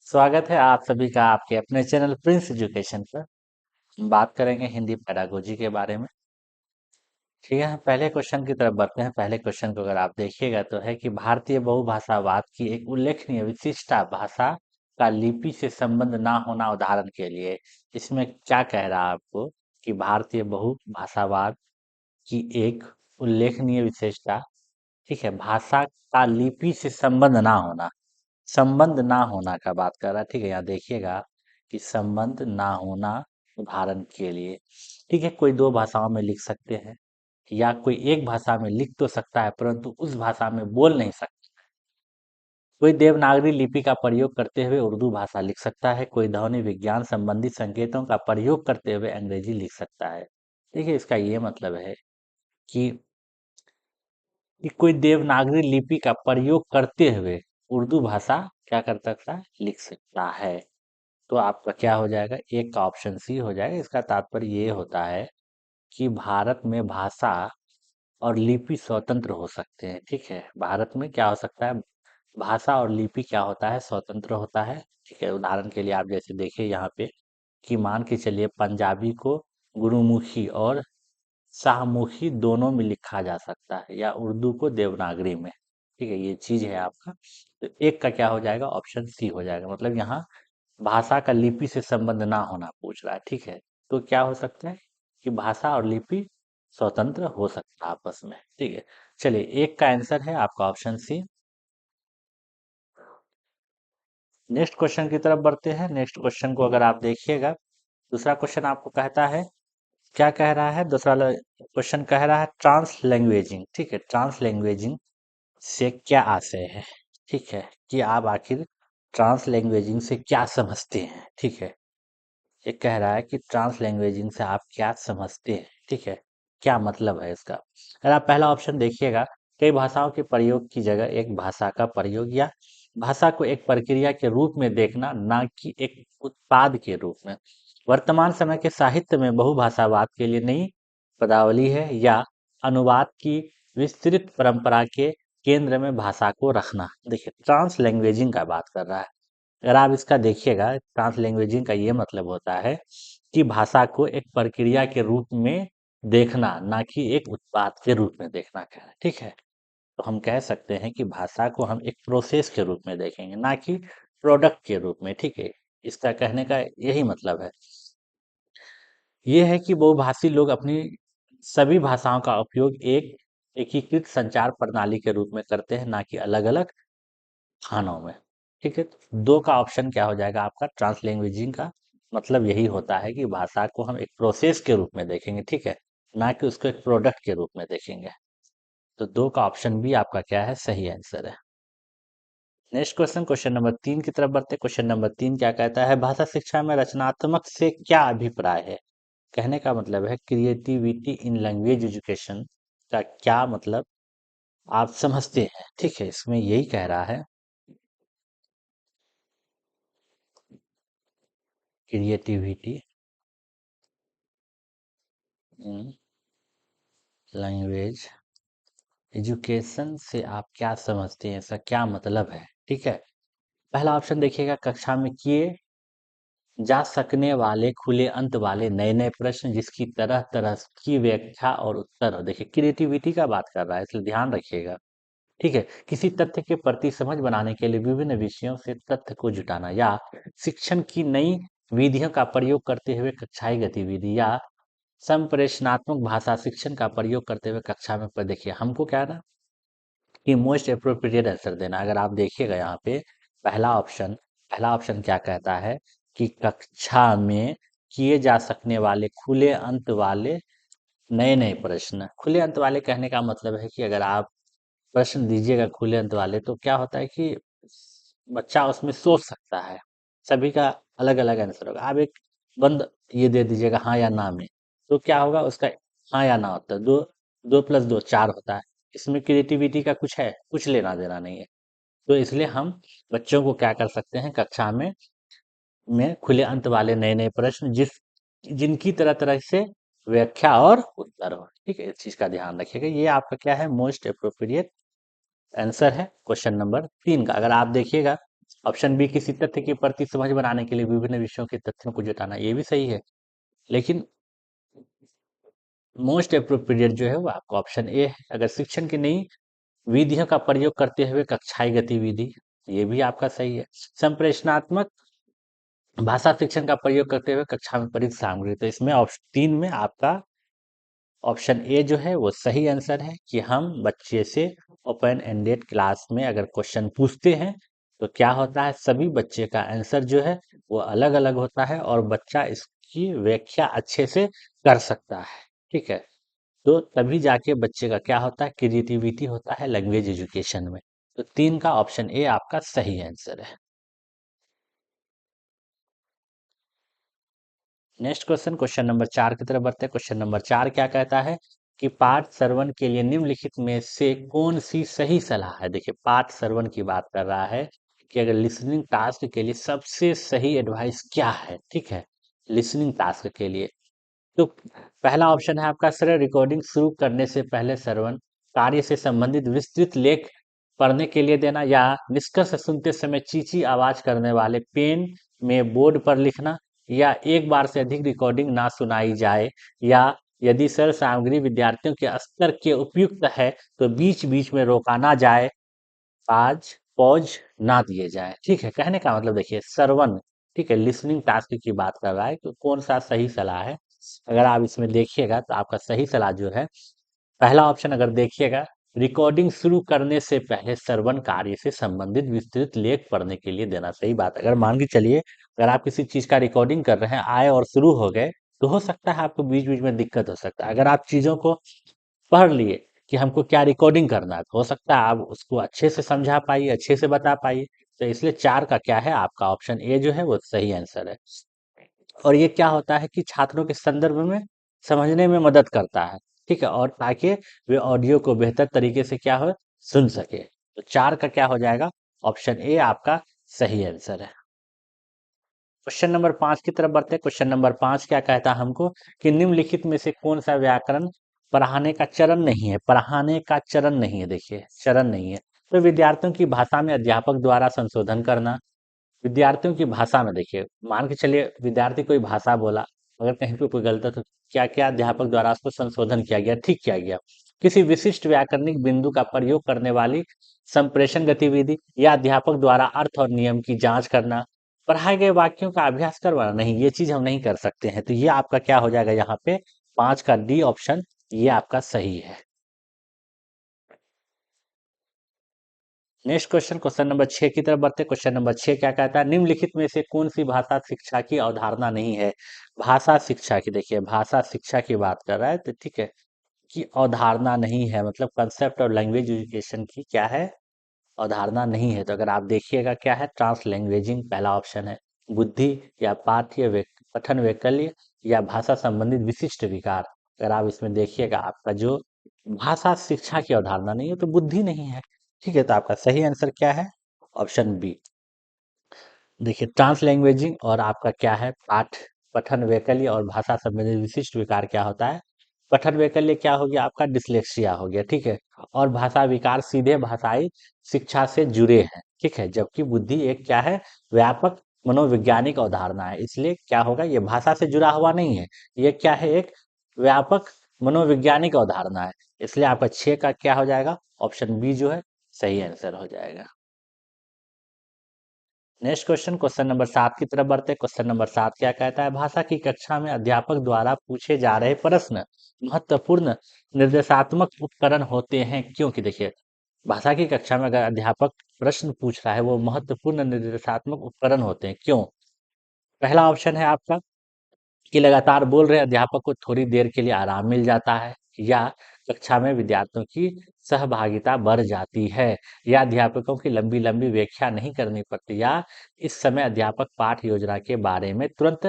स्वागत है आप सभी का आपके अपने चैनल प्रिंस एजुकेशन पर। हम बात करेंगे हिंदी पेडागोजी के बारे में। ठीक है, पहले क्वेश्चन की तरफ बढ़ते हैं। पहले क्वेश्चन को अगर आप देखिएगा तो है कि भारतीय बहुभाषावाद की एक उल्लेखनीय विशिष्टता भाषा का लिपि से संबंध ना होना। उदाहरण के लिए इसमें क्या कह रहा है आपको कि भारतीय बहुभाषावाद की एक उल्लेखनीय विशेषता, ठीक है, भाषा का लिपि से संबंध ना होना। संबंध ना होना का बात कर रहा है। ठीक है, यहाँ देखिएगा कि संबंध ना होना। उदाहरण के लिए, ठीक है, कोई दो भाषाओं में लिख सकते हैं या कोई एक भाषा में लिख तो सकता है परंतु उस भाषा में बोल नहीं सकता। कोई देवनागरी लिपि का प्रयोग करते हुए उर्दू भाषा लिख सकता है। कोई ध्वनि विज्ञान संबंधी संकेतों का प्रयोग करते हुए अंग्रेजी लिख सकता है। देखिए, इसका ये मतलब है कि कोई देवनागरी लिपि का प्रयोग करते हुए उर्दू भाषा क्या कर सकता है, लिख सकता है। तो आपका क्या हो जाएगा, एक का ऑप्शन सी हो जाएगा। इसका तात्पर्य ये होता है कि भारत में भाषा और लिपि स्वतंत्र हो सकते हैं। ठीक है, भारत में क्या हो सकता है, भाषा और लिपि क्या होता है, स्वतंत्र होता है। ठीक है, उदाहरण के लिए आप जैसे देखिए यहाँ पे कि मान के चलिए पंजाबी को गुरुमुखी और शाहमुखी दोनों में लिखा जा सकता है या उर्दू को देवनागरी में। ठीक है, ये चीज है आपका। तो एक का क्या हो जाएगा, ऑप्शन सी हो जाएगा। मतलब यहाँ भाषा का लिपि से संबंध ना होना पूछ रहा है। ठीक है, तो क्या हो सकता है कि भाषा और लिपि स्वतंत्र हो सकता है आपस में। ठीक है, चलिए एक का आंसर है आपका ऑप्शन सी। नेक्स्ट क्वेश्चन की तरफ बढ़ते हैं। नेक्स्ट क्वेश्चन को अगर आप देखिएगा, दूसरा क्वेश्चन आपको कहता है, क्या कह रहा है, दूसरा क्वेश्चन कह रहा है ट्रांस लैंग्वेजिंग। ठीक है, ट्रांस लैंग्वेजिंग से क्या आशय है। ठीक है, कि आप आखिर ट्रांस लैंग्वेजिंग से क्या समझते हैं। ठीक है, ये कह रहा है कि ट्रांस लैंग्वेजिंग से आप क्या समझते हैं। ठीक है, क्या मतलब है इसका। अगर आप पहला ऑप्शन देखिएगा, कई भाषाओं के प्रयोग की जगह एक भाषा का प्रयोग या भाषा को एक प्रक्रिया के रूप में देखना, ना कि एक उत्पाद के रूप में। वर्तमान समय के साहित्य में बहुभाषावाद के लिए नई पदावली है या अनुवाद की विस्तृत परंपरा के केंद्र में भाषा को रखना। देखिए, ट्रांस लैंग्वेजिंग का बात कर रहा है। अगर आप इसका देखिएगा, ट्रांस लैंग्वेजिंग का ये मतलब होता है कि भाषा को एक प्रक्रिया के रूप में देखना, ना कि एक उत्पाद के रूप में देखना का है। ठीक है, तो हम कह सकते हैं कि भाषा को हम एक प्रोसेस के रूप में देखेंगे, ना कि प्रोडक्ट के रूप में। ठीक है, इसका कहने का यही मतलब है। ये है कि बहुभाषी लोग अपनी सभी भाषाओं का उपयोग एक एकीकृत संचार प्रणाली के रूप में करते हैं, ना कि अलग अलग खानों में। ठीक है, तो दो का ऑप्शन क्या हो जाएगा आपका, ट्रांस लैंग्वेजिंग का मतलब यही होता है कि भाषा को हम एक प्रोसेस के रूप में देखेंगे। ठीक है, ना कि उसको एक प्रोडक्ट के रूप में देखेंगे। तो दो का ऑप्शन भी आपका क्या है, सही आंसर है। नेक्स्ट क्वेश्चन, क्वेश्चन नंबर 3 की तरफ बढ़ते हैं। क्वेश्चन नंबर 3 क्या कहता है, भाषा शिक्षा में रचनात्मक से क्या अभिप्राय है। कहने का मतलब है क्रिएटिविटी इन लैंग्वेज एजुकेशन का क्या मतलब आप समझते हैं। ठीक है, इसमें यही कह रहा है क्रिएटिविटी इन लैंग्वेज एजुकेशन से आप क्या समझते हैं, इसका क्या मतलब है। ठीक है, पहला ऑप्शन देखिएगा, कक्षा में किए जा सकने वाले खुले अंत वाले नए नए प्रश्न जिसकी तरह तरह की व्याख्या और उत्तर हो। देखिए, क्रिएटिविटी का बात कर रहा है, इसलिए ध्यान रखिएगा। ठीक है, किसी तथ्य के प्रति समझ बनाने के लिए विभिन्न विषयों से तथ्य को जुटाना या शिक्षण की नई विधियों का प्रयोग करते हुए कक्षाई गतिविधि या संप्रेषणात्मक भाषा शिक्षण का प्रयोग करते हुए कक्षा में पर। देखिए, हमको क्या है ना कि मोस्ट अप्रोप्रिएट आंसर देना। अगर आप देखिएगा यहाँ पे पहला ऑप्शन क्या कहता है कि कक्षा में किए जा सकने वाले खुले अंत वाले नए नए प्रश्न। खुले अंत वाले कहने का मतलब है कि अगर आप प्रश्न दीजिएगा खुले अंत वाले तो क्या होता है कि बच्चा उसमें सोच सकता है। सभी का अलग अलग आंसर होगा। आप एक बंद ये दे दीजिएगा हाँ या ना में, तो क्या होगा उसका, हाँ या ना होता है। दो, दो प्लस दो चार होता है। इसमें क्रिएटिविटी का कुछ है, कुछ लेना देना नहीं है। तो इसलिए हम बच्चों को क्या कर सकते हैं, कक्षा में खुले अंत वाले नए नए प्रश्न जिनकी तरह तरह से व्याख्या और उत्तर हो। ठीक है, इस चीज का ध्यान रखिएगा। ये आपका क्या है, मोस्ट अप्रोप्रिएट आंसर है क्वेश्चन नंबर 3 का। अगर आप देखिएगा ऑप्शन बी, किसी तथ्य के प्रति समझ बनाने के लिए विभिन्न विषयों के तथ्यों को जुटाना, ये भी सही है। लेकिन मोस्ट अप्रोप्रिएट जो है वो आपका ऑप्शन ए है। अगर शिक्षण की नई विधियों का प्रयोग करते हुए कक्षाई गतिविधि, ये भी आपका सही है। संप्रेषणात्मक भाषा शिक्षण का प्रयोग करते हुए कक्षा में परिचित सामग्री, तो इसमें ऑप्शन 3 में आपका ऑप्शन ए जो है वो सही आंसर है कि हम बच्चे से ओपन एंडेड क्लास में अगर क्वेश्चन पूछते हैं तो क्या होता है, सभी बच्चे का आंसर जो है वो अलग अलग होता है और बच्चा इसकी व्याख्या अच्छे से कर सकता है। ठीक है, तो तभी जाके बच्चे का क्या होता है, क्रिएटिविटी होता है लैंग्वेज एजुकेशन में। तो 3 का ऑप्शन ए आपका सही आंसर है। नेक्स्ट क्वेश्चन, क्वेश्चन नंबर 4 की तरफ बढ़ते हैं। क्वेश्चन नंबर 4 क्या कहता है कि पाठ श्रवण के लिए निम्नलिखित में से कौन सी सही सलाह है। देखिए, पाठ श्रवण की बात कर रहा है कि अगर लिसनिंग टास्क के लिए सबसे सही एडवाइस क्या है। ठीक है, लिसनिंग टास्क के लिए तो पहला ऑप्शन है आपका, सर रिकॉर्डिंग शुरू करने से पहले श्रवण कार्य से संबंधित विस्तृत लेख पढ़ने के लिए देना, या निष्कर्ष सुनते समय चींची आवाज करने वाले पेन में बोर्ड पर लिखना, या एक बार से अधिक रिकॉर्डिंग ना सुनाई जाए, या यदि सर सामग्री विद्यार्थियों के स्तर के उपयुक्त है तो बीच बीच में रोका ना जाए, आज पॉज ना दिए जाए। ठीक है, कहने का मतलब देखिए श्रवण, ठीक है, लिसनिंग टास्क की बात कर रहा है कि कौन सा सही सलाह है। अगर आप इसमें देखिएगा तो आपका सही सलाह जो है, पहला ऑप्शन अगर देखिएगा, रिकॉर्डिंग शुरू करने से पहले श्रवण कार्य से संबंधित विस्तृत लेख पढ़ने के लिए देना। सही बात है। अगर मान के चलिए अगर आप किसी चीज का रिकॉर्डिंग कर रहे हैं, आए और शुरू हो गए, तो हो सकता है आपको बीच बीच में दिक्कत हो सकता है। अगर आप चीजों को पढ़ लिए कि हमको क्या रिकॉर्डिंग करना है, तो हो सकता है आप उसको अच्छे से समझा पाइए, अच्छे से बता पाइए। तो इसलिए 4 का क्या है, आपका ऑप्शन ए जो है वो सही आंसर है। और ये क्या होता है कि छात्रों के संदर्भ में समझने में मदद करता है। ठीक है, और ताकि वे ऑडियो को बेहतर तरीके से क्या हो, सुन सके। तो 4 का क्या हो जाएगा, ऑप्शन ए आपका सही आंसर है। क्वेश्चन नंबर 5 की तरफ बढ़ते हैं। क्वेश्चन नंबर 5 क्या कहता है हमको कि निम्नलिखित में से कौन सा व्याकरण पढ़ाने का चरण नहीं है। पढ़ाने का चरण नहीं है, देखिए चरण नहीं है। तो विद्यार्थियों की भाषा में अध्यापक द्वारा संशोधन करना, विद्यार्थियों की भाषा में देखिए, मान के चलिए विद्यार्थी कोई भाषा बोला, अगर कहीं पे कोई गलत है तो क्या क्या अध्यापक द्वारा उसको संशोधन किया गया, ठीक किया गया। किसी विशिष्ट व्याकरणिक बिंदु का प्रयोग करने वाली संप्रेषण गतिविधि, या अध्यापक द्वारा अर्थ और नियम की जांच करना, पढ़ाए गए वाक्यों का अभ्यास करवाना, नहीं ये चीज हम नहीं कर सकते हैं। तो ये आपका क्या हो जाएगा यहाँ पे, 5 का डी ऑप्शन ये आपका सही है। नेक्स्ट क्वेश्चन, क्वेश्चन नंबर 6 की तरफ बढ़ते हैं। क्वेश्चन नंबर 6 क्या कहता है, निम्नलिखित में से कौन सी भाषा शिक्षा की अवधारणा नहीं है। भाषा शिक्षा की, देखिए भाषा शिक्षा की बात कर रहा है तो ठीक है, कि अवधारणा नहीं है मतलब कंसेप्ट और लैंग्वेज एजुकेशन की क्या है, अवधारणा नहीं है। तो अगर आप देखिएगा क्या है, ट्रांस लैंग्वेजिंग पहला ऑप्शन है। बुद्धि या पाठ्य पठन वैकल्य या भाषा संबंधित विशिष्ट विकार, अगर आप इसमें देखिएगा आपका जो भाषा शिक्षा की अवधारणा नहीं है तो बुद्धि नहीं है। ठीक है, तो आपका सही आंसर क्या है, ऑप्शन बी। देखिए ट्रांस लैंग्वेजिंग और आपका क्या है, पाठ पठन वैकल्य और भाषा संबंधित विशिष्ट विकार क्या होता है। पठन वैकल्य क्या हो गया आपका, डिसलेक्सिया हो गया। ठीक है, और भाषा विकार सीधे भाषाई शिक्षा से जुड़े हैं। ठीक है, जबकि बुद्धि एक क्या है, व्यापक मनोवैज्ञानिक अवधारणा है, इसलिए क्या होगा, ये भाषा से जुड़ा हुआ नहीं है। ये क्या है, एक व्यापक मनोवैज्ञानिक अवधारणा है। इसलिए आपका 6 का क्या हो जाएगा, ऑप्शन बी जो है सही आंसर हो जाएगा। नेक्स्ट क्वेश्चन, क्वेश्चन नंबर 7 की तरफ बढ़ते हैं। क्वेश्चन नंबर 7 क्या कहता है, भाषा की कक्षा में अध्यापक द्वारा पूछे जा रहे प्रश्न महत्वपूर्ण निर्देशात्मक उपकरण होते हैं, क्योंकि देखिए भाषा की कक्षा में अगर अध्यापक प्रश्न पूछ रहा है वो महत्वपूर्ण निर्देशात्मक उपकरण होते हैं, क्यों। पहला ऑप्शन है आपका कि लगातार बोल रहे अध्यापक को थोड़ी देर के लिए आराम मिल जाता है, या कक्षा में विद्यार्थियों की सहभागिता बढ़ जाती है, या अध्यापकों की लंबी लंबी व्याख्या नहीं करनी पड़ती, या इस समय अध्यापक पाठ योजना के बारे में तुरंत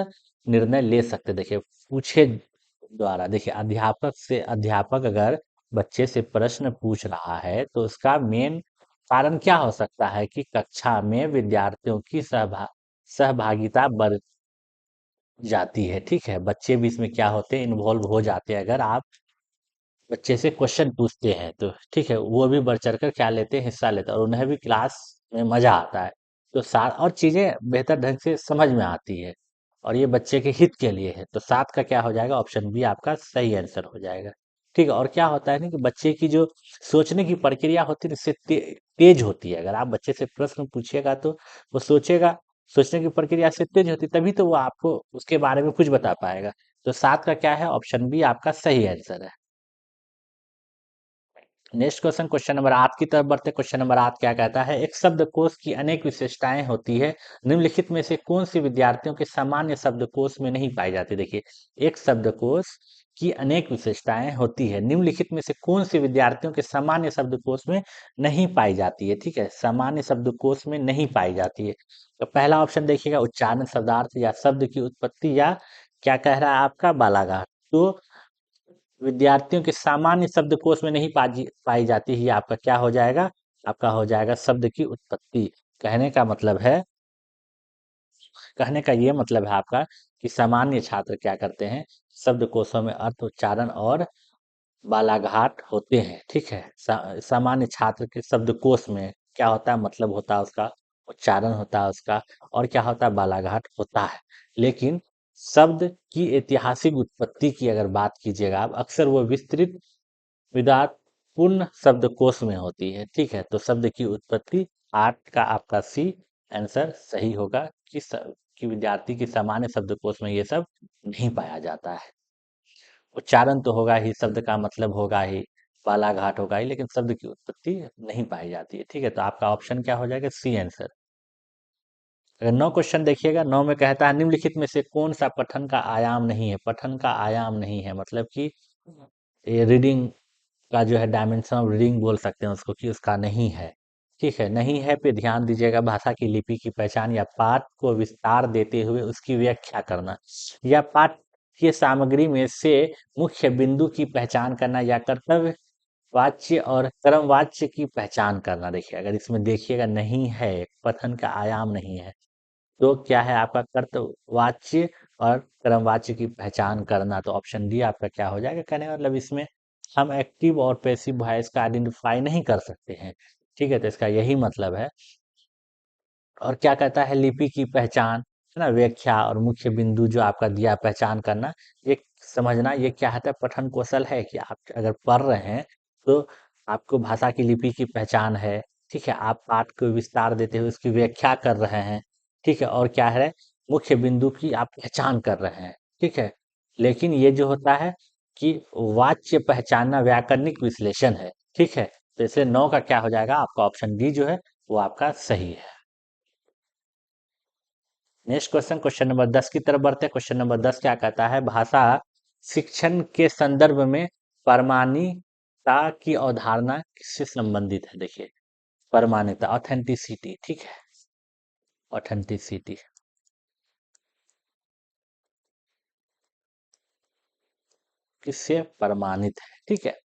निर्णय ले सकते। देखिए पूछे द्वारा, देखिए अध्यापक अगर बच्चे से प्रश्न पूछ रहा है तो उसका मेन कारण क्या हो सकता है कि कक्षा में विद्यार्थियों की सहभागिता बढ़ जाती है। ठीक है, बच्चे भी इसमें क्या होते हैं, इन्वॉल्व हो जाते हैं। अगर आप बच्चे से क्वेश्चन पूछते हैं तो ठीक है, वो भी बढ़ चढ़ कर क्या लेते हैं, हिस्सा लेते हैं और उन्हें भी क्लास में मजा आता है। तो साथ और चीजें बेहतर ढंग से समझ में आती है, और ये बच्चे के हित के लिए है, तो सात का क्या हो जाएगा, ऑप्शन बी आपका सही आंसर हो जाएगा। ठीक है, और क्या होता है ना कि बच्चे की जो सोचने की प्रक्रिया होती है इससे तेज होती है। अगर आप बच्चे से प्रश्न पूछिएगा तो वो सोचेगा, सोचने की प्रक्रिया से तेज होती है, तभी तो वो आपको उसके बारे में कुछ बता पाएगा। तो सात का क्या है, ऑप्शन बी आपका सही आंसर है। नेक्स्ट क्वेश्चन, क्वेश्चन नंबर 8 की तरफ बढ़ते। क्वेश्चन नंबर 8 क्या कहता है, एक शब्दकोश की अनेक विशेषताएं होती है, निम्नलिखित में से कौन सी विद्यार्थियों के सामान्य शब्दकोश में नहीं पाई जाती। देखिए, एक शब्दकोश की अनेक विशेषताएं होती है, निम्नलिखित में से कौन सी विद्यार्थियों के सामान्य शब्दकोश में नहीं पाई जाती है। ठीक है, सामान्य शब्दकोश में नहीं पाई जाती है। तो पहला ऑप्शन देखिएगा, उच्चारण, शब्दार्थ या शब्द की उत्पत्ति, या क्या कह रहा है आपका बालाघाट। तो विद्यार्थियों के सामान्य शब्दकोश में नहीं पाई जाती ही आपका क्या हो जाएगा, आपका हो जाएगा शब्द की उत्पत्ति। कहने का मतलब है, कहने का ये मतलब है आपका कि सामान्य छात्र क्या करते हैं, शब्दकोशों में अर्थ, उच्चारण और बालाघाट होते हैं। ठीक है, सामान्य छात्र के शब्दकोश में क्या होता है, मतलब होता है उसका, उच्चारण होता है उसका, और क्या होता है, बालाघाट होता है। लेकिन शब्द की ऐतिहासिक उत्पत्ति की अगर बात कीजिएगा आप, अक्सर वो विस्तृत विधात पूर्ण शब्दकोश में होती है। ठीक है, तो शब्द की उत्पत्ति, आठ का आपका सी आंसर सही होगा कि विद्यार्थी की सामान्य शब्दकोश में ये सब नहीं पाया जाता है। उच्चारण तो होगा ही, शब्द का मतलब होगा ही, बालाघाट होगा ही, लेकिन शब्द की उत्पत्ति नहीं पाई जाती है। ठीक है, तो आपका ऑप्शन क्या हो जाएगा, सी आंसर। अगर नौ क्वेश्चन देखिएगा, नौ में कहता है निम्नलिखित में से कौन सा पठन का आयाम नहीं है। पठन का आयाम नहीं है मतलब कि ये रीडिंग का जो है, डायमेंशन ऑफ रीडिंग बोल सकते हैं उसको, कि उसका नहीं है। ठीक है, नहीं है पे ध्यान दीजिएगा, भाषा की लिपि की पहचान या पाठ को विस्तार देते हुए उसकी व्याख्या करना, या पाठ्य सामग्री में से मुख्य बिंदु की पहचान करना, या कर्तव्य वाच्य और कर्म वाच्य की पहचान करना। देखिए, अगर इसमें देखिएगा नहीं है, पठन का आयाम नहीं है, तो क्या है आपका, कर्तवाच्य और कर्मवाच्य की पहचान करना। तो ऑप्शन डी आपका क्या हो जाएगा, कहने का मतलब इसमें हम एक्टिव और पैसिव वॉइस का आइडेंटिफाई नहीं कर सकते हैं। ठीक है, तो इसका यही मतलब है। और क्या कहता है, लिपि की पहचान, है ना, व्याख्या और मुख्य बिंदु जो आपका दिया पहचान करना, ये समझना, ये क्या होता है, पठन कौशल है कि आप अगर पढ़ रहे हैं तो आपको भाषा की लिपि की पहचान है। ठीक है, आप पाठ को विस्तार देते हुए उसकी व्याख्या कर रहे हैं। ठीक है, और क्या है, मुख्य बिंदु की आप पहचान कर रहे हैं। ठीक है, लेकिन ये जो होता है कि वाच्य पहचानना व्याकरणिक विश्लेषण है। ठीक है, तो इसलिए नौ का क्या हो जाएगा, आपका ऑप्शन डी जो है वो आपका सही है। नेक्स्ट क्वेश्चन, क्वेश्चन नंबर 10 की तरफ बढ़ते हैं। क्वेश्चन नंबर 10 क्या कहता है, भाषा शिक्षण के संदर्भ में प्रामाणिकता की अवधारणा किससे संबंधित है। देखिए, प्रामाणिकता, ऑथेंटिसिटी। ठीक है, ऑथेंटिसिटी किससे प्रमाणित है। ठीक है,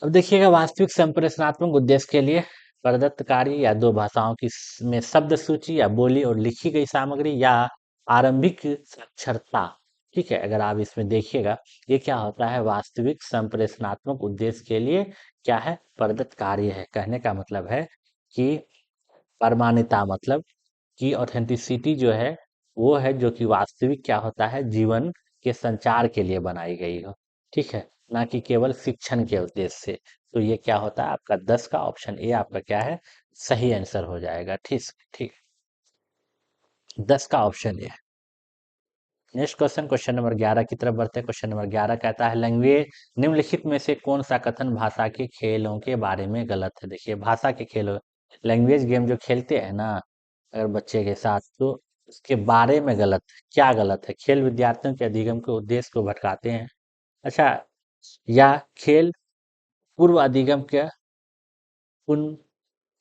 अब देखिएगा, वास्तविक संप्रेषणात्मक उद्देश्य के लिए प्रदत्त कार्य या दो भाषाओं की में शब्द सूची या बोली और लिखी गई सामग्री, या आरंभिक साक्षरता। ठीक है, अगर आप इसमें देखिएगा, ये क्या होता है, वास्तविक संप्रेषणात्मक उद्देश्य के लिए क्या है, प्रदत्त कार्य है। कहने का मतलब है कि प्रमाणिता मतलब कि ऑथेंटिसिटी जो है वो है जो कि वास्तविक क्या होता है, जीवन के संचार के लिए बनाई गई हो। ठीक है, ना कि केवल शिक्षण के उद्देश्य से। तो ये क्या होता है, आपका 10 का ऑप्शन ए आपका क्या है, सही आंसर हो जाएगा। ठीक, ठीक, 10 का option A. Next question, question number 11 की तरफ बढ़ते हैं। क्वेश्चन नंबर 11 कहता है, लैंग्वेज निम्नलिखित में से कौन सा कथन भाषा के खेलों के बारे में गलत है। देखिए, भाषा के खेलों, लैंग्वेज गेम जो खेलते हैं ना अगर बच्चे के साथ, तो उसके बारे में गलत है। क्या गलत है, खेल विद्यार्थियों के अधिगम के उद्देश्य को भटकाते हैं। अच्छा, या खेल पूर्व अधिगम के पुन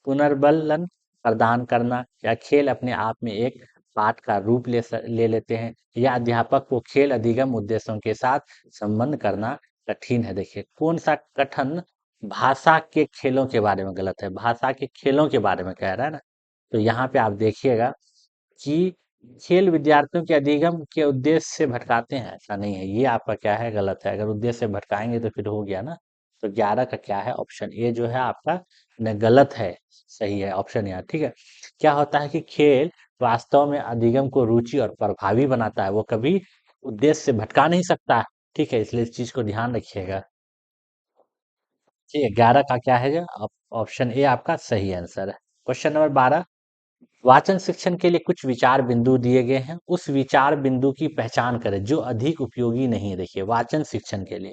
पुनर्बलन प्रदान करना, या खेल अपने आप में एक पाठ का रूप ले लेते हैं, या अध्यापक को खेल अधिगम उद्देश्यों के साथ संबंध करना कठिन है। देखिए, कौन सा कथन भाषा के खेलों के बारे में गलत है, भाषा के खेलों के बारे में कह रहा है ना। तो यहाँ पे आप देखिएगा कि खेल विद्यार्थियों के अधिगम के उद्देश्य से भटकाते हैं, ऐसा नहीं है, ये आपका क्या है, गलत है। अगर उद्देश्य से भटकाएंगे तो फिर हो गया ना। तो 11 का क्या है, ऑप्शन ए जो है आपका न गलत है, सही है ऑप्शन यार। ठीक है, क्या होता है कि खेल वास्तव में अधिगम को रुचि और प्रभावी बनाता है, वो कभी उद्देश्य से भटका नहीं सकता है। ठीक है, इसलिए इस चीज को ध्यान रखिएगा। ठीक है, 11 का क्या है, जो ऑप्शन ए आपका सही आंसर है। क्वेश्चन नंबर 12, वाचन शिक्षण के लिए कुछ विचार बिंदु दिए गए हैं, उस विचार बिंदु की पहचान करें जो अधिक उपयोगी नहीं है। देखिए, वाचन शिक्षण के लिए,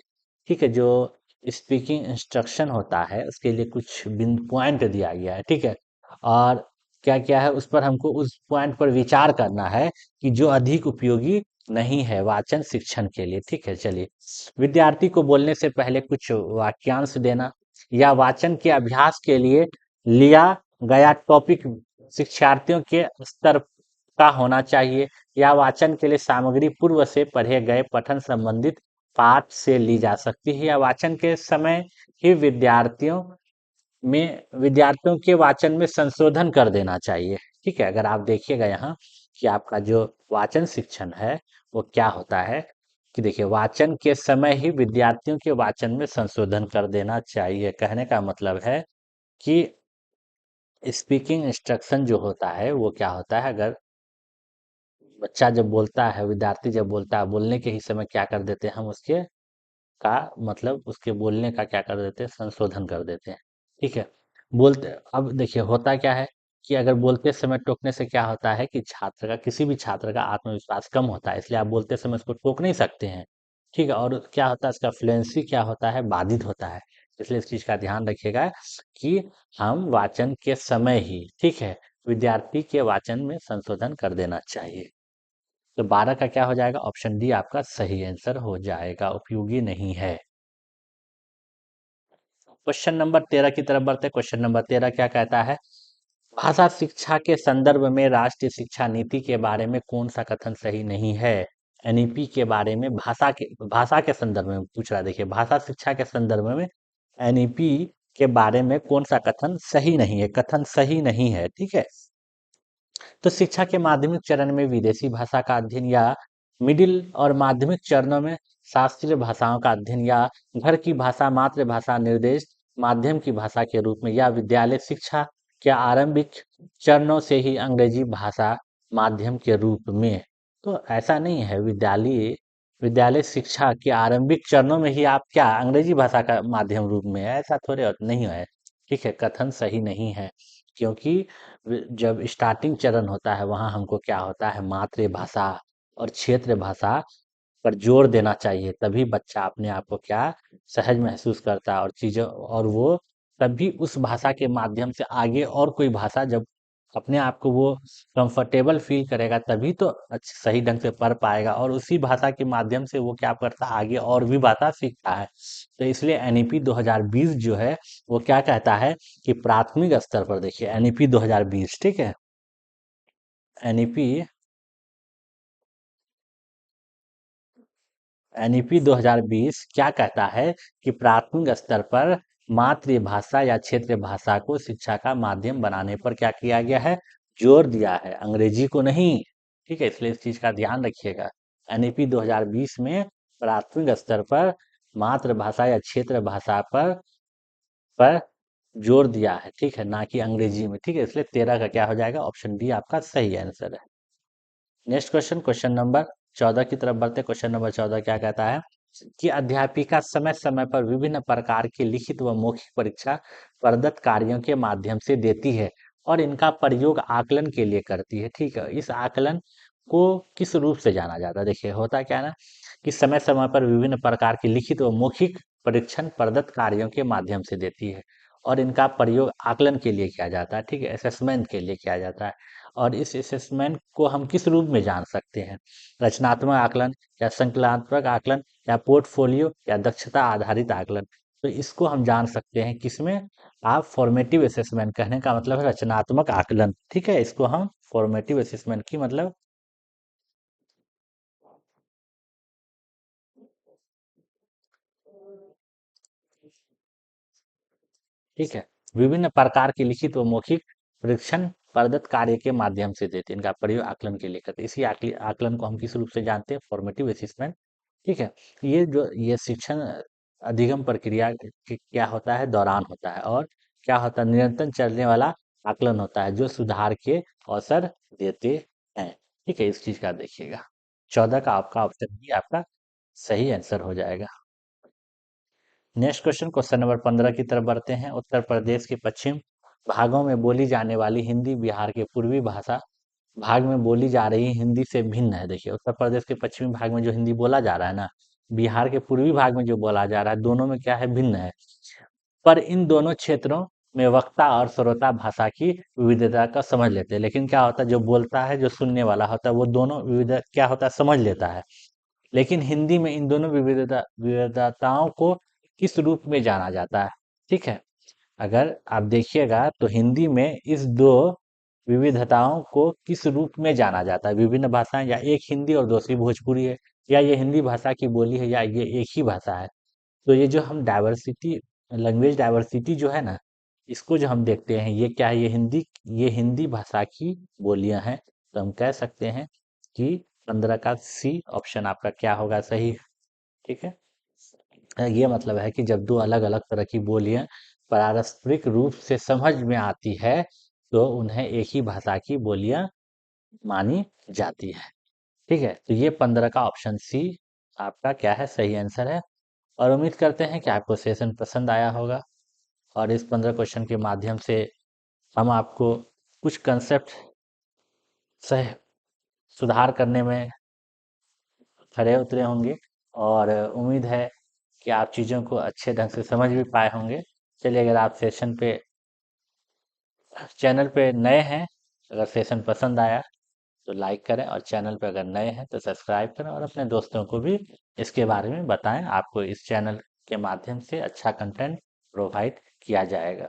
ठीक है, जो स्पीकिंग इंस्ट्रक्शन होता है उसके लिए कुछ बिंदु पॉइंट दिया गया है। ठीक है, और क्या क्या है, उस पर हमको उस पॉइंट पर विचार करना है कि जो अधिक उपयोगी नहीं है वाचन शिक्षण के लिए। ठीक है, चलिए, विद्यार्थी को बोलने से पहले कुछ वाक्यांश देना, या वाचन के अभ्यास के लिए लिया गया टॉपिक शिक्षार्थियों के स्तर का होना चाहिए, या वाचन के लिए सामग्री पूर्व से पढ़े गए पठन संबंधित पाठ से ली जा सकती है, या वाचन के समय ही विद्यार्थियों के वाचन में संशोधन कर देना चाहिए। ठीक है, अगर आप देखिएगा यहाँ कि आपका जो वाचन शिक्षण है वो क्या होता है, कि देखिए, वाचन के समय ही विद्यार्थियों के वाचन में संशोधन कर देना चाहिए। कहने का मतलब है कि स्पीकिंग इंस्ट्रक्शन जो होता है वो क्या होता है, अगर बच्चा जब बोलता है, विद्यार्थी जब बोलता है, बोलने के ही समय क्या कर देते हैं हम, उसके का मतलब उसके बोलने का क्या कर देते हैं, संशोधन कर देते हैं। ठीक है, बोलते, अब देखिए होता क्या है कि अगर बोलते समय टोकने से क्या होता है कि छात्र का, किसी भी छात्र का आत्मविश्वास कम होता है, इसलिए आप बोलते समय उसको टोक नहीं सकते हैं। ठीक है, और क्या होता है, इसका फ्लुएंसी क्या होता है, बाधित होता है। इसलिए इस चीज का ध्यान रखिएगा कि हम वाचन के समय ही, ठीक है, विद्यार्थी के वाचन में संशोधन कर देना चाहिए। तो 12 का क्या हो जाएगा, ऑप्शन डी आपका सही आंसर हो जाएगा, उपयोगी नहीं है। क्वेश्चन नंबर 13 की तरफ बढ़ते हैं। क्वेश्चन नंबर 13 क्या कहता है, भाषा शिक्षा के संदर्भ में राष्ट्रीय शिक्षा नीति के बारे में कौन सा कथन सही नहीं है। एनईपी के बारे में, भाषा के संदर्भ में पूछ रहा है। देखिए, भाषा शिक्षा के संदर्भ में एनईपी के बारे में कौन सा कथन सही नहीं है, कथन सही नहीं है। ठीक है, तो शिक्षा के माध्यमिक चरण में विदेशी भाषा का अध्ययन, या मिडिल और माध्यमिक चरणों में शास्त्रीय भाषाओं का अध्ययन, या घर की भाषा मातृभाषा निर्देश माध्यम की भाषा के रूप में, या विद्यालय शिक्षा के आरंभिक चरणों से ही अंग्रेजी भाषा माध्यम के रूप में। तो ऐसा नहीं है, विद्यालय विद्यालय शिक्षा के आरंभिक चरणों में ही आप क्या अंग्रेजी भाषा का माध्यम रूप में है, ऐसा थोड़े नहीं है। ठीक है, कथन सही नहीं है, क्योंकि जब स्टार्टिंग चरण होता है वहाँ हमको क्या होता है, मातृभाषा और क्षेत्र भाषा पर जोर देना चाहिए, तभी बच्चा अपने आप को क्या सहज महसूस करता है, और चीज़ों, और वो तभी उस भाषा के माध्यम से आगे और कोई भाषा जब अपने आप को वो कंफर्टेबल फील करेगा, तभी तो सही ढंग से पढ़ पाएगा, और उसी भाषा के माध्यम से वो क्या करता है, आगे और भी भाषा सीखता है। तो इसलिए एनईपी 2020 जो है वो क्या कहता है कि प्राथमिक स्तर पर, देखिए एनईपी 2020, ठीक है, एनईपी एनईपी 2020 क्या कहता है कि प्राथमिक स्तर पर मातृभाषा या क्षेत्रीय भाषा को शिक्षा का माध्यम बनाने पर क्या किया गया है, जोर दिया है, अंग्रेजी को नहीं। ठीक है, इसलिए इस चीज का ध्यान रखिएगा। एनईपी 2020 में प्राथमिक स्तर पर मातृभाषा या क्षेत्र भाषा पर जोर दिया है, ठीक है, ना कि अंग्रेजी में। ठीक है, इसलिए 13 का क्या हो जाएगा, ऑप्शन डी आपका सही आंसर है। नेक्स्ट क्वेश्चन, क्वेश्चन नंबर 14 की तरफ बढ़ते। क्वेश्चन नंबर 14 क्या कहता है कि अध्यापिका समय समय पर विभिन्न प्रकार की लिखित व मौखिक परीक्षा प्रदत्त कार्यों के माध्यम से देती है, और इनका प्रयोग आकलन के लिए करती है। ठीक है, इस आकलन को किस रूप से जाना जाता है। देखिए, होता क्या है ना कि समय समय पर विभिन्न प्रकार की लिखित व मौखिक परीक्षण प्रदत्त कार्यों के माध्यम से देती है, और इनका प्रयोग आकलन के लिए किया जाता है। ठीक है, असेसमेंट के लिए किया जाता है। और इस असेसमेंट को हम किस रूप में जान सकते हैं, रचनात्मक आकलन, या संकलनात्मक आकलन, या पोर्टफोलियो, या दक्षता आधारित आकलन। तो इसको हम जान सकते हैं किसमें, आप फॉर्मेटिव असेसमेंट, कहने का मतलब है रचनात्मक आकलन। ठीक है, इसको हम फॉर्मेटिव असेसमेंट की मतलब, ठीक है, विभिन्न प्रकार की लिखित व मौखिक परीक्षण प्रदत्त कार्य के माध्यम से देते हैं, इनका प्रयोग आकलन के लिए करते हैं। इसी आकलन को हम किस रूप से जानते हैं, फॉर्मेटिव असेसमेंट। ठीक है, ये शिक्षण अधिगम प्रक्रिया के क्या होता है, दौरान होता है, और क्या होता है, निरंतर चलने वाला आकलन होता है जो सुधार के अवसर देते हैं। ठीक है, इस चीज का देखिएगा। 14 का आपका ऑप्शन भी आपका सही आंसर हो जाएगा। नेक्स्ट क्वेश्चन, क्वेश्चन नंबर 15 की तरफ बढ़ते हैं। उत्तर प्रदेश के पश्चिम भागों में बोली जाने वाली हिंदी बिहार के पूर्वी भाषा भाग में बोली जा रही हिंदी से भिन्न है। देखिए, उत्तर प्रदेश के पश्चिमी भाग में जो हिंदी बोला जा रहा है ना, बिहार के पूर्वी भाग में जो बोला जा रहा है, दोनों में क्या है, भिन्न है। पर इन दोनों क्षेत्रों में वक्ता और श्रोता भाषा की विविधता का समझ लेते हैं। लेकिन क्या होता है, जो बोलता है, जो सुनने वाला होता है, वो दोनों विविध क्या होता है, समझ लेता है। लेकिन हिंदी में इन दोनों विविधताओं को किस रूप में जाना जाता है? ठीक है, अगर आप देखिएगा तो हिंदी में इस दो विविधताओं को किस रूप में जाना जाता है? विभिन्न भाषाएं, या एक हिंदी और दूसरी भोजपुरी है, या ये हिंदी भाषा की बोली है, या ये एक ही भाषा है। तो ये जो हम डाइवर्सिटी, लैंग्वेज डाइवर्सिटी जो है ना, इसको जो हम देखते हैं, ये क्या है, ये हिंदी भाषा की बोलियां हैं। तो हम कह सकते हैं कि 15 का सी ऑप्शन आपका क्या होगा, सही। ठीक है, ये मतलब है कि जब दो अलग अलग तरह की बोलियां पारस्परिक रूप से समझ में आती है, तो उन्हें एक ही भाषा की बोलियां मानी जाती है। ठीक है, तो ये 15 का ऑप्शन सी आपका क्या है, सही आंसर है। और उम्मीद करते हैं कि आपको सेशन पसंद आया होगा, और इस 15 क्वेश्चन के माध्यम से हम आपको कुछ कंसेप्ट से सुधार करने में खड़े उतरे होंगे, और उम्मीद है कि आप चीज़ों को अच्छे ढंग से समझ भी पाए होंगे। चलिए, अगर आप सेशन पे चैनल पे नए हैं, अगर सेशन पसंद आया तो लाइक करें, और चैनल पे अगर नए हैं तो सब्सक्राइब करें, और अपने दोस्तों को भी इसके बारे में बताएं। आपको इस चैनल के माध्यम से अच्छा कंटेंट प्रोवाइड किया जाएगा।